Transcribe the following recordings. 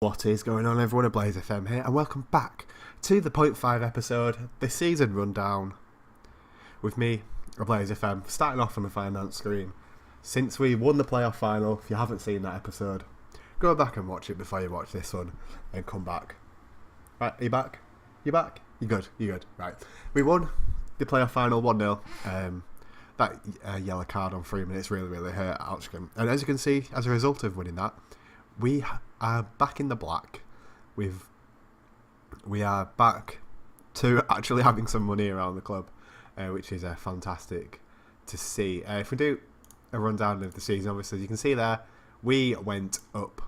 What is going on, everyone? Blaze FM here, and welcome back to the point 5 episode, the season rundown, with me, Blaze FM, starting off on the finance screen. Since we won the playoff final, if you haven't seen that episode, go back and watch it before you watch this one, and come back. Right, are you back? You back? You good? You good? Right. We won the playoff final 1-0. That yellow card on 3 minutes really hurt Altrincham. And as you can see, as a result of winning that, we are back in the black. We are back to actually having some money around the club, which is fantastic to see. If we do a rundown of the season, obviously you can see there, we went up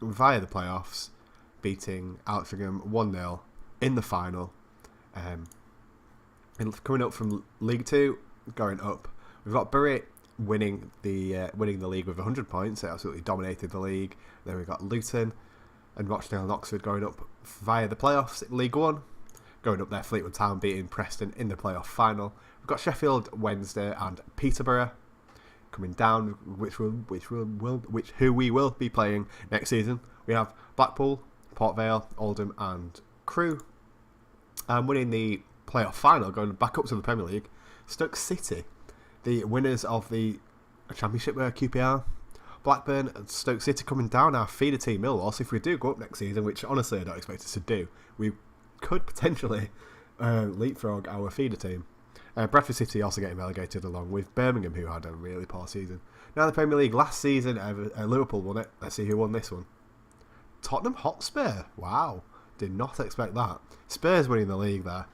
via the playoffs, beating Altrincham 1-0 in the final. And coming up from League 2, going up, we've got Bury winning the league with 100 points. They absolutely dominated the league. Then we've got Luton and Rochdale and Oxford going up via the playoffs in League 1. Going up there, Fleetwood Town beating Preston in the playoff final. We've got Sheffield Wednesday and Peterborough coming down, who we will be playing next season. We have Blackpool, Port Vale, Oldham and Crewe. Winning the playoff final, going back up to the Premier League, Stoke City, the winners of the Championship QPR. Blackburn and Stoke City coming down, our feeder team Millwall. So if we do go up next season, which honestly I don't expect us to do, we could potentially leapfrog our feeder team. Bradford City also getting relegated along with Birmingham, who had a really poor season. Now the Premier League, last season Liverpool won it. Let's see who won this one. Tottenham Hotspur. Wow, did not expect that. Spurs winning the league there.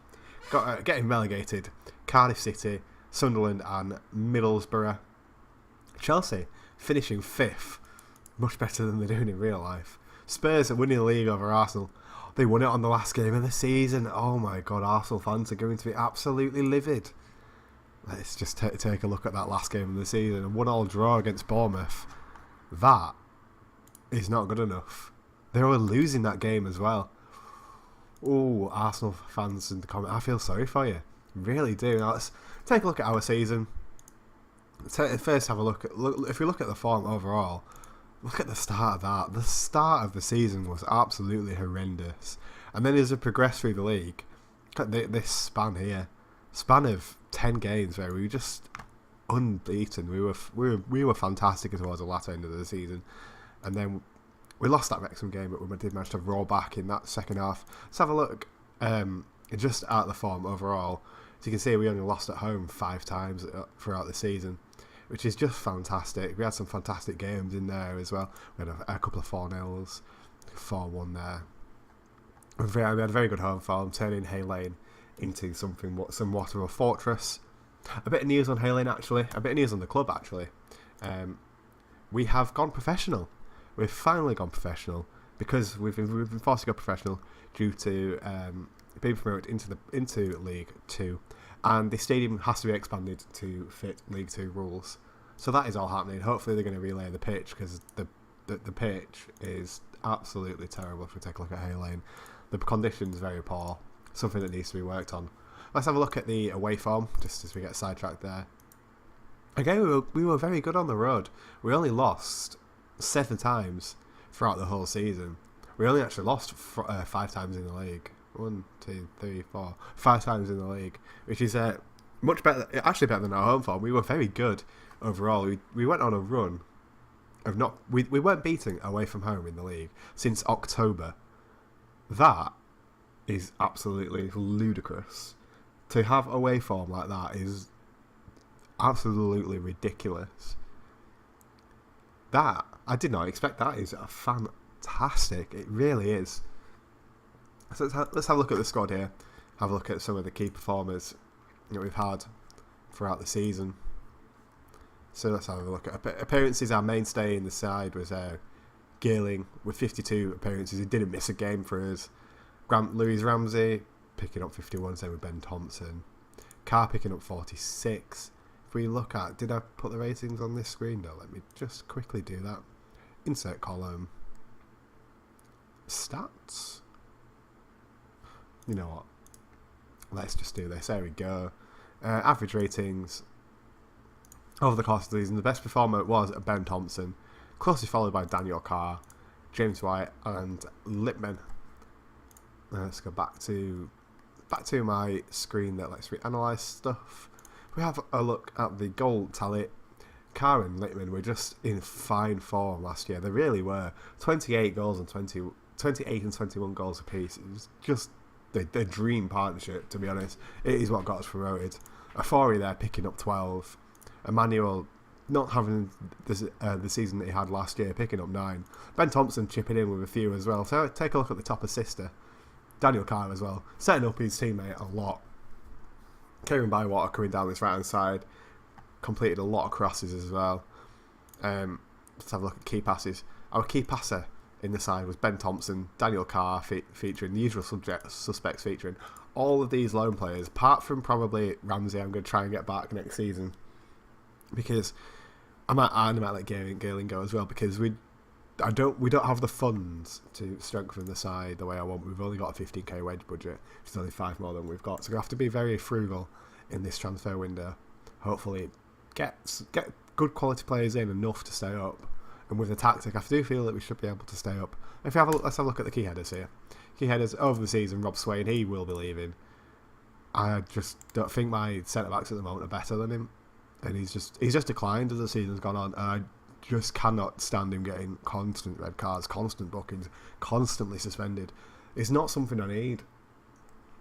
Getting relegated, Cardiff City, Sunderland and Middlesbrough. Chelsea finishing 5th, much better than they're doing in real life. Spurs are winning the league over Arsenal. They won it on the last game of the season. Oh my god, Arsenal fans are going to be absolutely livid. Let's just take a look at that last game of the season. A 1-1 draw against Bournemouth. That is not good enough. They were losing that game as well. Oh, Arsenal fans in the comment, I feel sorry for you. Really do. Now let's take a look at our season. First, have a look. If we look at the form overall, look at the start of that. The start of the season was absolutely horrendous, and then as we progressed through the league, this span of 10 games where we were just unbeaten. We were fantastic towards the latter end of the season, and then we lost that Wrexham game, but we did manage to roar back in that second half. Let's have a look. Just at the form overall. As you can see, we only lost at home 5 times throughout the season, which is just fantastic. We had some fantastic games in there as well. We had a couple of 4-0s, 4-1 there. We had a very good home form, turning Hay Lane into somewhat of a fortress. A bit of news on Hay Lane, actually. A bit of news on the club, actually. We have gone professional. We've finally gone professional because we've been forced to go professional due to being promoted into League 2, and the stadium has to be expanded to fit League 2 rules. So that is all happening. Hopefully they're going to relay the pitch, because the pitch is absolutely terrible. If we take a look at Hay Lane, the conditions very poor, something that needs to be worked on. Let's have a look at the away form, just as we get sidetracked there. Again, we were very good on the road. We only lost 7 times throughout the whole season. We only actually lost 5 times in the league. 1, 2, 3, 4, 5 times in the league, which is much better, actually better than our home form. We were very good overall. We went on a run of we weren't beating away from home in the league since October. That is absolutely ludicrous. To have away form like that is absolutely ridiculous. That I did not expect. That is fantastic. It really is. So let's have a look at the squad here. Have a look at some of the key performers that we've had throughout the season. So let's have a look at appearances. Our mainstay in the side was Geerling with 52 appearances. He didn't miss a game for us. Louis Ramsey picking up 51, same with Ben Thompson. Carr picking up 46. If we look at, did I put the ratings on this screen? No, let me just quickly do that. Insert column. Stats. You know what? Let's just do this. There we go. Average ratings over the course of the season. The best performer was Ben Thompson, closely followed by Daniel Carr. James White and Lippman. Let's go back to my screen that lets me analyse stuff. We have a look at the goal tally. Carr and Lippman were just in fine form last year. They really were. 28 goals and 28 and 21 goals apiece. It was just the dream partnership, to be honest. It is what got us promoted. Afori there picking up 12. Emmanuel not having the season that he had last year, picking up 9. Ben Thompson chipping in with a few as well. So take a look at the top assister. Daniel Carr as well, setting up his teammate a lot. Kieran Bywater coming down this right hand side, completed a lot of crosses as well. Let's have a look at key passes. Our key passer in the side was Ben Thompson, Daniel Carr featuring the usual suspects featuring all of these loan players, apart from probably Ramsey. I'm going to try and get back next season because I might let Galen go as well, because we don't have the funds to strengthen the side the way I want. We've only got a 15k wage budget, which is only 5 more than we've got. So we have to be very frugal in this transfer window. Hopefully, get good quality players in enough to stay up. And with the tactic, I do feel that we should be able to stay up. Let's have a look at the key headers here. Key headers over the season. Rob Swain, he will be leaving. I just don't think my centre backs at the moment are better than him, and he's just declined as the season's gone on. And I just cannot stand him getting constant red cards, constant bookings, constantly suspended. It's not something I need.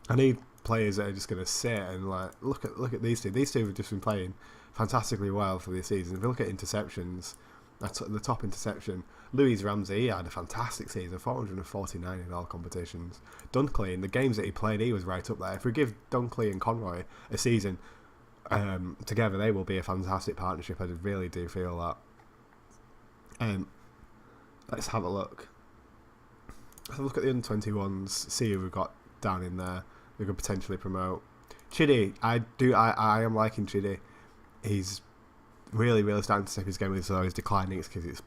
I need players that are just going to sit and look at these two. These two have just been playing fantastically well for this season. If you look at interceptions, that's the top interception. Louise Ramsey, he had a fantastic season, 449 in all competitions. Dunkley, in the games that he played, he was right up there. If we give Dunkley and Conroy a season together, they will be a fantastic partnership. I really do feel that. Let's have a look. Let's have a look at the under-21s, see who we've got down in there we could potentially promote. Chidi, I am liking Chidi. He's really starting to step his game, so he's declining. It's because it's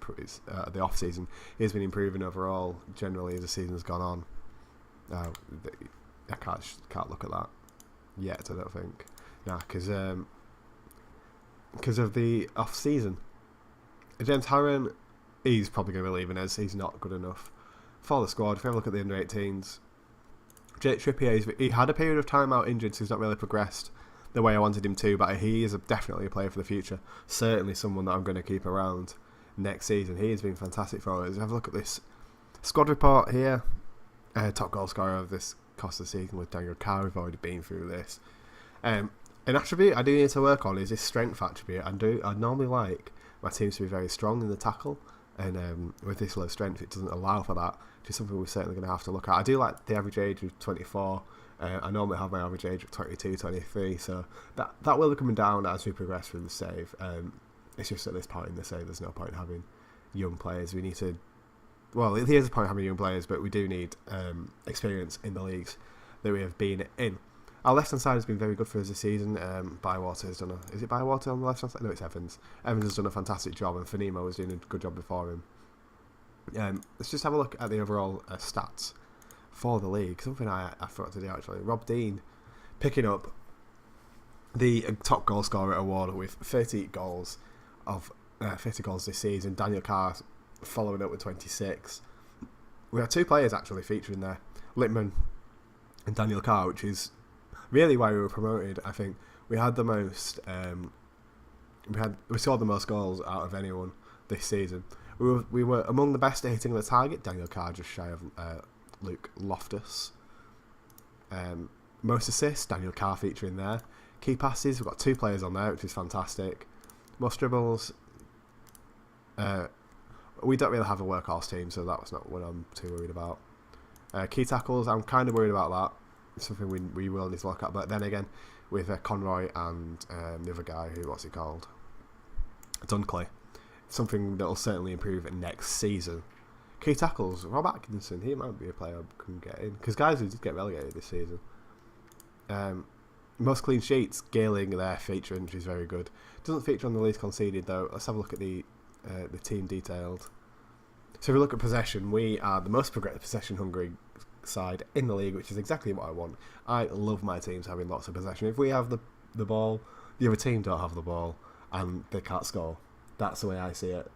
the off season. He's been improving overall generally as the season's gone on. I can't look at that yet, I don't think. Yeah, because of the off season. James Harron, he's probably going to be leaving us. He's not good enough for the squad. If we have a look at the under 18s, Jake Trippier, he had a period of time out injured, so he's not really progressed the way I wanted him to, but he is definitely a player for the future. Certainly someone that I'm going to keep around next season. He has been fantastic for us. Have a look at this squad report here. Top goal scorer of this cost of the season was Daniel Carr. We've already been through this. An attribute I do need to work on is this strength attribute. I normally like my teams to be very strong in the tackle, and with this low strength, it doesn't allow for that, which is something we're certainly going to have to look at. I do like the average age of 24. I normally have my average age of 22, 23, so that will be coming down as we progress through the save. It's just at this point in the save, there's no point in having young players. We need to, well, there is a point in having young players, but we do need experience in the leagues that we have been in. Our left-hand side has been very good for us this season. Bywater has done is it Bywater on the left-hand side? No, it's Evans. Evans has done a fantastic job, and Fanimo was doing a good job before him. Let's just have a look at the overall stats for the league. Something I forgot to do actually. Rob Dean picking up the top goal scorer award with 30 goals this season. Daniel Carr following up with 26. We have two players actually featuring there, Lippman and Daniel Carr, which is really why we were promoted. I think we had the most we scored the most goals out of anyone this season. We were among the best at hitting the target. Daniel Carr just shy of Luke Loftus. Most assists, Daniel Carr featuring there. Key passes, we've got two players on there, which is fantastic. Most dribbles, we don't really have a workhorse team, so that's not what I'm too worried about. Key tackles, I'm kind of worried about that. It's something we will need to look at, but then again, with Conroy and the other guy, what's he called? Dunkley. Something that will certainly improve next season. Key tackles, Rob Atkinson, he might be a player I can get in, because guys who did get relegated this season. Most clean sheets, Gayling there featuring, which is very good. Doesn't feature on the least conceded though. Let's have a look at the team detailed. So if we look at possession, we are the most possession hungry side in the league, which is exactly what I want. I love my teams having lots of possession. If we have the ball, the other team don't have the ball, and they can't score. That's the way I see it.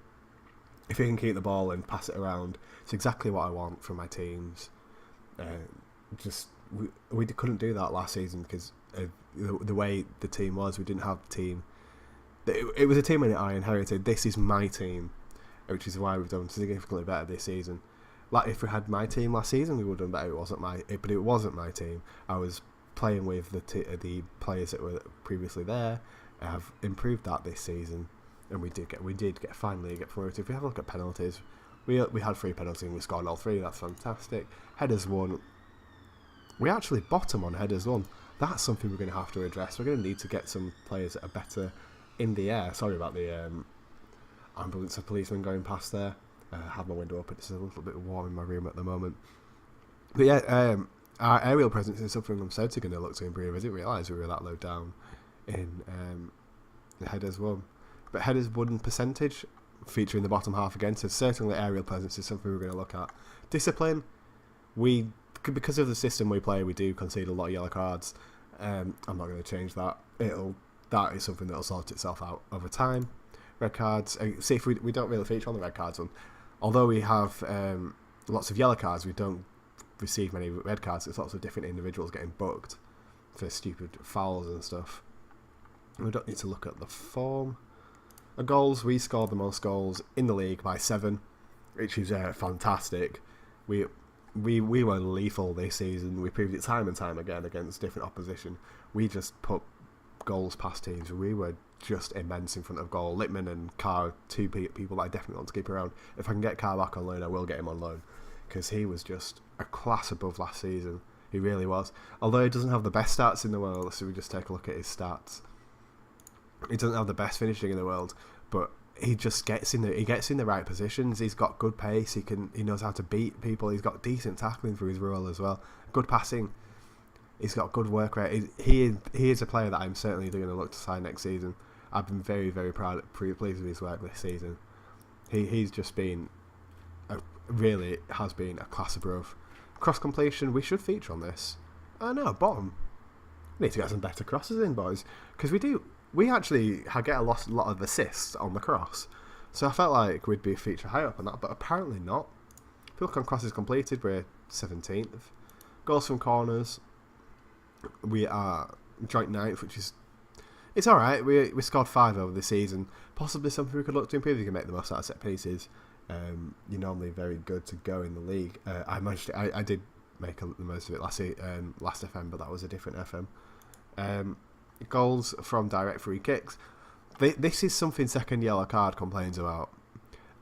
if he can keep the ball and pass it around, it's exactly what I want from my teams. Just we couldn't do that last season because the way the team was. We didn't have the team. It was a team that I inherited. This is my team, which is why we've done significantly better this season. Like if we had my team last season, we would have done better. But it wasn't my team. I was playing with the players that were previously there. I have improved that this season, and we did finally get promoted. If we have a look at penalties, we had 3 penalties and we scored all 3. That's fantastic. Headers won. We actually bottom on headers won. That's something we're going to have to address. We're going to need to get some players that are better in the air. Sorry about the ambulance of policemen going past there. I have my window open. It's a little bit warm in my room at the moment. But yeah, our aerial presence is something I'm certainly going to look to improve. I didn't realise we were that low down in the headers won. But headers won percentage feature in the bottom half again. So certainly aerial presence is something we're going to look at. Discipline, because of the system we play, we do concede a lot of yellow cards. I'm not going to change that. That is something that will sort itself out over time. Red cards. See, if we don't really feature on the red cards one. Although we have lots of yellow cards, we don't receive many red cards. It's lots of different individuals getting booked for stupid fouls and stuff. We don't need to look at the form. Goals, we scored the most goals in the league by 7, which is fantastic. We were lethal this season. We proved it time and time again against different opposition. We just put goals past teams. We were just immense in front of goal. Littman and Carr, 2 people that I definitely want to keep around. If I can get Carr back on loan, I will get him on loan because he was just a class above last season. He really was. Although he doesn't have the best stats in the world, so we just take a look at his stats. He doesn't have the best finishing in the world, but he just gets in the right positions. He's got good pace. He knows how to beat people. He's got decent tackling for his role as well. Good passing. He's got good work rate. He is a player that I'm certainly going to look to sign next season. I've been very, very pleased with his work this season. He's just been really has been a class above. Cross completion, we should feature on this. No, bottom. We need to get some better crosses in, boys, because we actually get a lot of assists on the cross. So I felt like we'd be a feature high up on that, but apparently not. If you look on crosses completed, we're 17th. Goals from corners, we are joint 9th, which is... It's alright, we scored 5 over the season. Possibly something we could look to improve. You can make the most out of set pieces. You're normally very good to go in the league. I did make the most of it last FM, but that was a different FM. Goals from direct free kicks. This is something second yellow card complains about,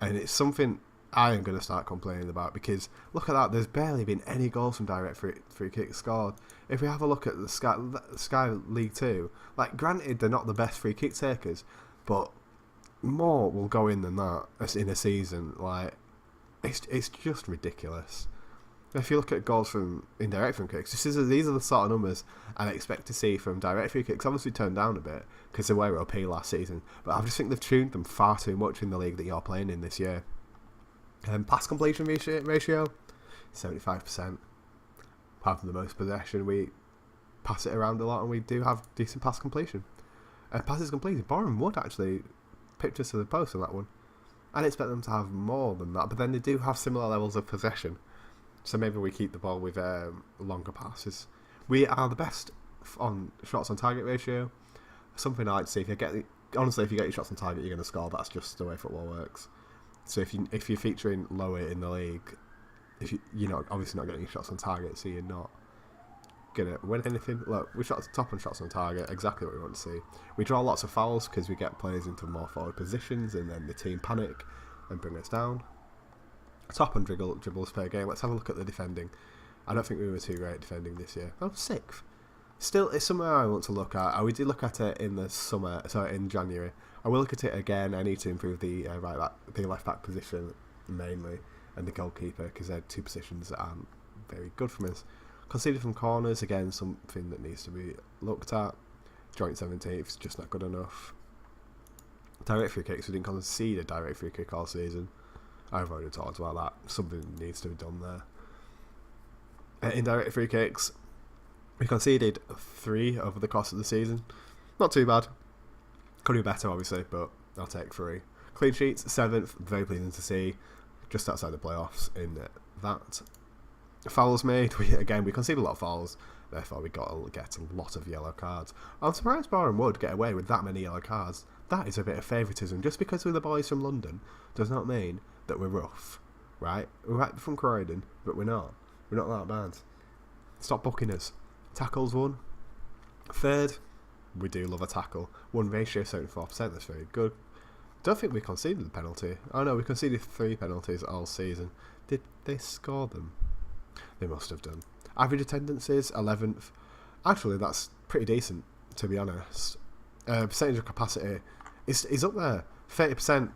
and it's something I am going to start complaining about because look at that. There's barely been any goals from direct free kicks scored. If we have a look at the Sky League 2, like granted they're not the best free kick takers, but more will go in than that in a season. Like it's just ridiculous. If you look at goals from indirect free kicks, these are the sort of numbers I expect to see from direct free kicks. Obviously turned down a bit because they were OP last season, but I just think they've tuned them far too much in the league that you're playing in this year. Pass completion ratio, 75%. Apart from the most possession, we pass it around a lot and we do have decent pass completion. Passes completed, Boreham Wood actually pipped us to the post on that one. I'd expect them to have more than that, but then they do have similar levels of possession. So maybe we keep the ball with longer passes. We are the best on shots on target ratio. Something I like to see. If you get your shots on target, you're going to score. That's just the way football works. So if you're featuring lower in the league, you're not obviously not getting your shots on target, so you're not gonna win anything. Look, we shot top on shots on target, exactly what we want to see. We draw lots of fouls because we get players into more forward positions, and then the team panic and bring us down. Top on dribbles per game. Let's have a look at the defending. I don't think we were too great at defending this year. 6th. Still, it's somewhere I want to look at. We did look at it in in January. I will look at it again. I need to improve the left back position mainly, and the goalkeeper because they're 2 positions that aren't very good from us. Conceded from corners, again, something that needs to be looked at. Joint 17th is just not good enough. Direct free kicks, we didn't concede a direct free kick all season. I've already talked about that. Something needs to be done there. Indirect free kicks, we conceded 3 over the course of the season. Not too bad. Could be better, obviously, but I'll take 3. Clean sheets, 7th, very pleasing to see. Just outside the playoffs in that. Fouls made, we conceded a lot of fouls, therefore we get a lot of yellow cards. I'm surprised Boreham Wood get away with that many yellow cards. That is a bit of favouritism. Just because we're the boys from London does not mean that we're rough, right? We're right from Croydon, but we're not. We're not that bad. Stop booking us. Tackles 1. 3rd, we do love a tackle. 1 ratio, 74%, that's very good. Don't think we conceded the penalty. Oh no, we conceded 3 penalties all season. Did they score them? They must have done. Average attendances, 11th. Actually, that's pretty decent, to be honest. Percentage of capacity is up there. 30%.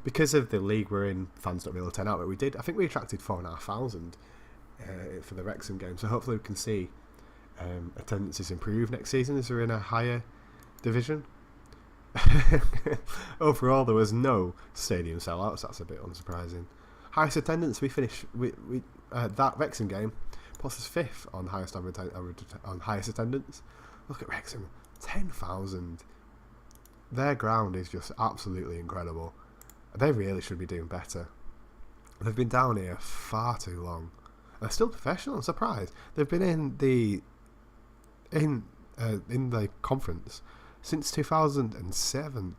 Because of the league we're in, fans don't really turn out, but I think we attracted 4,500 for the Wrexham game, so hopefully we can see attendances improve next season as we're in a higher division. Overall, there was no stadium sellouts. That's a bit unsurprising. Highest attendance, we finished that Wrexham game puts us 5th on highest attendance. Look at Wrexham, 10,000. Their ground is just absolutely incredible. They really should be doing better. They've been down here far too long. They're still professional. I'm surprised. They've been in the conference since 2007.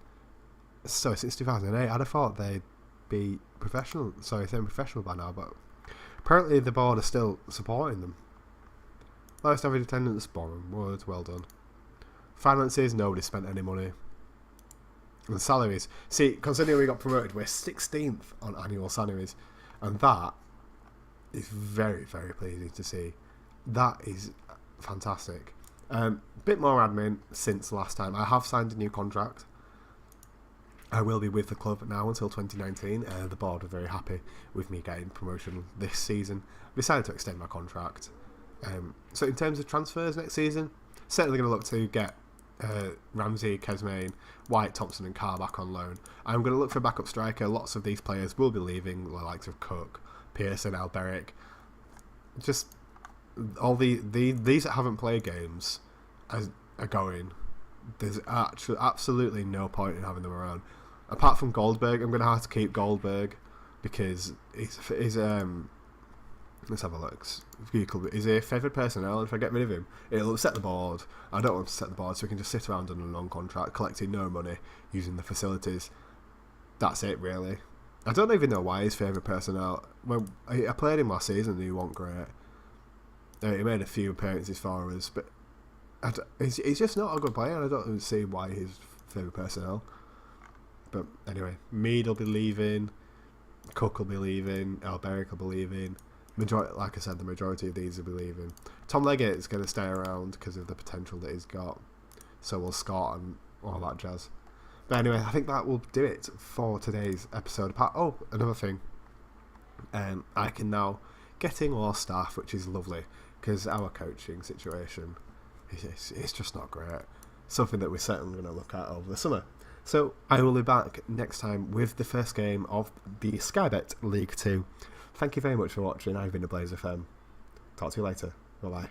So since 2008, I'd have thought they'd be professional. Sorry, they're professional by now, but apparently the board are still supporting them. Lowest average attendance, Boreham Wood, well done. Finances, nobody spent any money. And salaries, see, considering we got promoted, we're 16th on annual salaries, and that is very, very pleasing to see. That is fantastic. Bit more admin since last time. I have signed a new contract. I will be with the club now until 2019. The board are very happy with me getting promotion this season. I decided to extend my contract. So in terms of transfers next season, certainly going to look to get Ramsey, Kesmain, White, Thompson and Carr back on loan. I'm going to look for a backup striker. Lots of these players will be leaving, the likes of Cook, Pearson, Alberic. Just all these that haven't played games are going. There's actually absolutely no point in having them around. Apart from Goldberg, I'm going to have to keep Goldberg because he's let's have a look. Is he a favoured personnel? If I get rid of him, it'll upset the board. I don't want to set the board, so we can just sit around on a non-contract, collecting no money, using the facilities. That's it, really. I don't even know why he's favoured personnel. Well, I played him last season and he wasn't great. He made a few appearances for us, but he's just not a good player. I don't see why he's favoured personnel. But anyway, Mead will be leaving, Cook will be leaving, Alberic will be leaving. Like I said, the majority of these will be leaving. Tom Leggett is going to stay around because of the potential that he's got. So will Scott and all that jazz. But anyway, I think that will do it for today's episode. Oh, another thing. I can now get in more staff, which is lovely, because our coaching situation is just not great. Something that we're certainly going to look at over the summer. So I will be back next time with the first game of the Sky Bet League 2. Thank you very much for watching. I've been a Blaze FM. Talk to you later. Bye bye.